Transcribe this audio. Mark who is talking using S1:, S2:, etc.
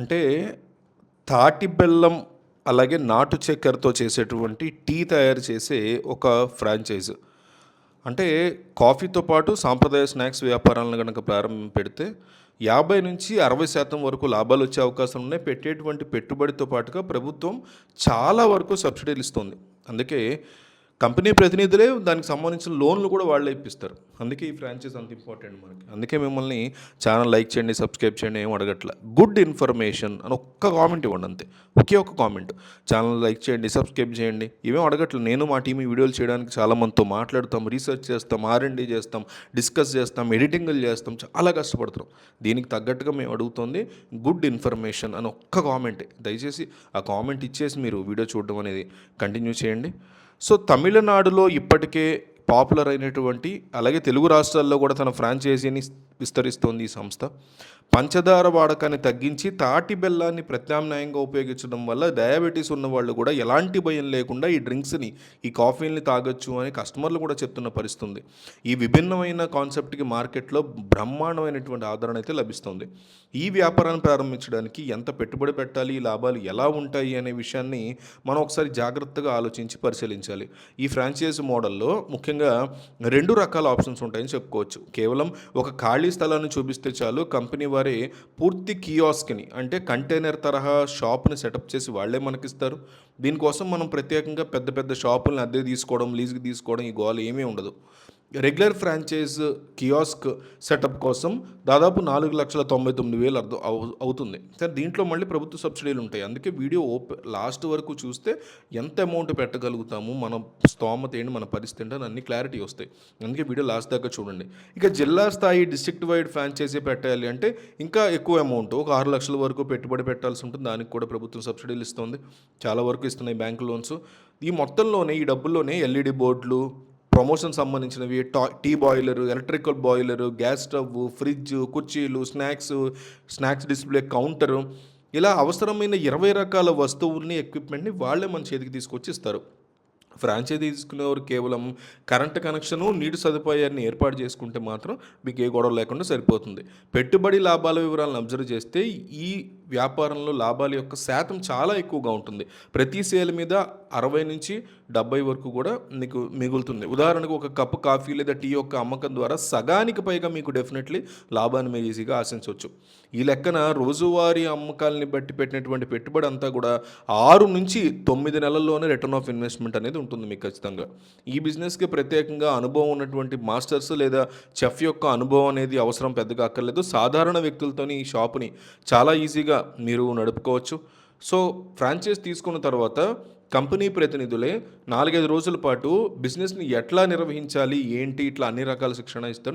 S1: అంటే తాటి బెల్లం, అలాగే నాటు చక్కెరతో చేసేటువంటి టీ తయారు చేసే ఒక ఫ్రాంచైజ్. అంటే కాఫీతో పాటు సాంప్రదాయ స్నాక్స్ వ్యాపారాలను గనక ప్రారంభం పెడితే 50-60% వరకు లాభాలొచ్చే అవకాశాలున్నాయి. పెట్టేటువంటి పెట్టుబడితో పాటుగా ప్రభుత్వం చాలా వరకు సబ్సిడీలు ఇస్తుంది. అందుకే కంపెనీ ప్రతినిధులే దానికి సంబంధించిన లోన్లు కూడా వాళ్ళే ఇప్పిస్తారు. అందుకే ఈ ఫ్రాంచైజ్ అంత ఇంపార్టెంట్ మనకి. అందుకే మిమ్మల్ని ఛానల్ లైక్ చేయండి, సబ్స్క్రైబ్ చేయండి, ఏం అడగట్ల. గుడ్ ఇన్ఫర్మేషన్ అని ఒక్క కామెంట్ ఇవ్వండి అంతే. ఒకే ఒక్క కామెంట్. ఛానల్ లైక్ చేయండి, సబ్స్క్రైబ్ చేయండి, ఇవేం అడగట్లేదు. నేను మా టీం ఈ వీడియోలు చేయడానికి చాలామందితో మాట్లాడతాం, రీసెర్చ్ చేస్తాం, R&D చేస్తాం, డిస్కస్ చేస్తాం, ఎడిటింగ్లు చేస్తాం, చాలా కష్టపడతాం. దీనికి తగ్గట్టుగా మేము అడుగుతుంది గుడ్ ఇన్ఫర్మేషన్ అని ఒక్క కామెంటే. దయచేసి ఆ కామెంట్ ఇచ్చేసి మీరు వీడియో చూడడం అనేది కంటిన్యూ చేయండి. సో తమిళనాడులో ఇప్పటికే పాపులర్ అయినటువంటి, అలాగే తెలుగు రాష్ట్రాల్లో కూడా తన ఫ్రాంచైజీని విస్తరిస్తోంది ఈ సంస్థ. పంచదార వాడకాన్ని తగ్గించి తాటి బెల్లాన్ని ప్రత్యామ్నాయంగా ఉపయోగించడం వల్ల డయాబెటీస్ ఉన్న వాళ్ళు కూడా ఎలాంటి భయం లేకుండా ఈ డ్రింక్స్ని, ఈ కాఫీని తాగొచ్చు అని కస్టమర్లు కూడా చెప్తున్న పరిస్థితి ఉంది. ఈ విభిన్నమైన కాన్సెప్ట్కి మార్కెట్లో బ్రహ్మాండమైనటువంటి ఆదరణ అయితే లభిస్తుంది. ఈ వ్యాపారాన్ని ప్రారంభించడానికి ఎంత పెట్టుబడి పెట్టాలి, లాభాలు ఎలా ఉంటాయి అనే విషయాన్ని మనం ఒకసారి జాగ్రత్తగా ఆలోచించి పరిశీలించాలి. ఈ ఫ్రాంచైజ్ మోడల్లో ముఖ్యంగా 2 రకాల ఆప్షన్స్ ఉంటాయని చెప్పుకోవచ్చు. కేవలం ఒక ఖాళీ స్థలాన్ని చూపిస్తే చాలు, కంపెనీ వారే పూర్తి కియాస్క్ని, అంటే కంటైనర్ తరహా షాప్ని సెటప్ చేసి వాళ్ళే మనకిస్తారు. దీనికోసం మనం ప్రత్యేకంగా పెద్ద పెద్ద షాపులను అద్దె తీసుకోవడం, లీజుకి తీసుకోవడం, ఈ గోల ఏమీ ఉండదు. రెగ్యులర్ ఫ్రాంచైజ్ కియాస్క్ సెటప్ కోసం దాదాపు 4,99,000 అవుతుంది. సరే, దీంట్లో మళ్ళీ ప్రభుత్వ సబ్సిడీలు ఉంటాయి. అందుకే వీడియో లాస్ట్ వరకు చూస్తే ఎంత అమౌంట్ పెట్టగలుగుతాము, మన స్తోమత ఏంటి, మన పరిస్థితి ఏంటి అని అన్ని క్లారిటీ వస్తాయి. అందుకే వీడియో లాస్ట్ దాకా చూడండి. ఇక జిల్లా స్థాయి డిస్ట్రిక్ట్ వైడ్ ఫ్రాంచైజీ పెట్టాలి అంటే ఇంకా ఎక్కువ అమౌంట్, ఒక 6 లక్షల వరకు పెట్టుబడి పెట్టాల్సి ఉంటుంది. దానికి కూడా ప్రభుత్వం సబ్సిడీలు ఇస్తుంది, చాలా వరకు ఇస్తున్నాయి బ్యాంకు లోన్స్. ఈ మొత్తంలోనే, ఈ డబ్బుల్లోనే LED బోర్డులు, ప్రమోషన్ సంబంధించినవి, tea boiler, electrical boiler, gas stove, fridge, కుర్చీలు, స్నాక్స్ డిస్ప్లే కౌంటరు, ఇలా అవసరమైన 20 రకాల వస్తువుల్ని, ఎక్విప్మెంట్ని వాళ్ళే మన చేతికి తీసుకొచ్చి ఇస్తారు. ఫ్రాంచైజీ తీసుకునేవారు కేవలం కరెంట్ కనెక్షను, నీటి సదుపాయాన్ని ఏర్పాటు చేసుకుంటే మాత్రం మీకు ఏ గొడవ లేకుండా సరిపోతుంది. పెట్టుబడి లాభాల వివరాలను అబ్జర్వ్ చేస్తే ఈ వ్యాపారంలో లాభాల యొక్క శాతం చాలా ఎక్కువగా ఉంటుంది. ప్రతి సేల్ మీద 60-70 వరకు కూడా మీకు మిగులుతుంది. ఉదాహరణకు ఒక కప్పు కాఫీ లేదా టీ యొక్క అమ్మకం ద్వారా సగానికి పైగా మీకు డెఫినెట్లీ లాభాన్ని మీరు ఈజీగా ఆశించవచ్చు. ఈ లెక్కన రోజువారీ అమ్మకాలని బట్టి పెట్టినటువంటి పెట్టుబడి అంతా కూడా 6-9 నెలల్లోనే రిటర్న్ ఆఫ్ ఇన్వెస్ట్మెంట్ అనేది ఉంటుంది మీకు ఖచ్చితంగా. ఈ బిజినెస్కి ప్రత్యేకంగా అనుభవం ఉన్నటువంటి మాస్టర్స్ లేదా చెఫ్ యొక్క అనుభవం అనేది అవసరం పెద్దగా అక్కర్లేదు. సాధారణ వ్యక్తులతోని ఈ షాపుని చాలా ఈజీగా మీరు నడుపుకోవచ్చు. సో ఫ్రాంచైజ్ తీసుకున్న తర్వాత కంపెనీ ప్రతినిధులే 4-5 రోజుల పాటు బిజినెస్ని ఎట్లా నిర్వహించాలి, ఏంటి, ఇట్లా అన్ని రకాల శిక్షణ ఇస్తారు.